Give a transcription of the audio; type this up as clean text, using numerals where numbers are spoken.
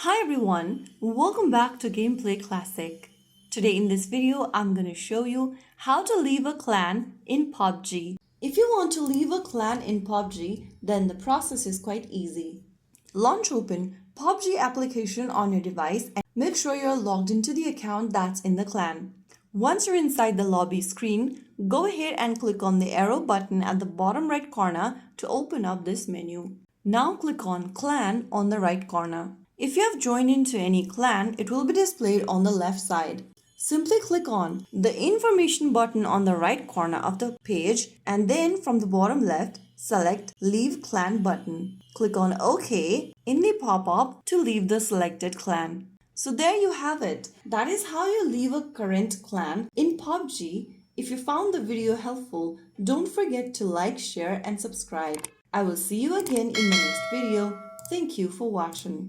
Hi everyone, welcome back to Gameplay Classic. Today in this video, I'm going to show you how to leave a clan in PUBG. If you want to leave a clan in PUBG, then the process is quite easy. Launch open PUBG application on your device and make sure you're logged into the account that's in the clan. Once you're inside the lobby screen, go ahead and click on the arrow button at the bottom right corner to open up this menu. Now click on Clan on the right corner. If you have joined into any clan, it will be displayed on the left side. Simply click on the information button on the right corner of the page and then from the bottom left, select Leave Clan button. Click on OK in the pop-up to leave the selected clan. So there you have it. That is how you leave a current clan in PUBG. If you found the video helpful, don't forget to like, share and subscribe. I will see you again in my next video. Thank you for watching.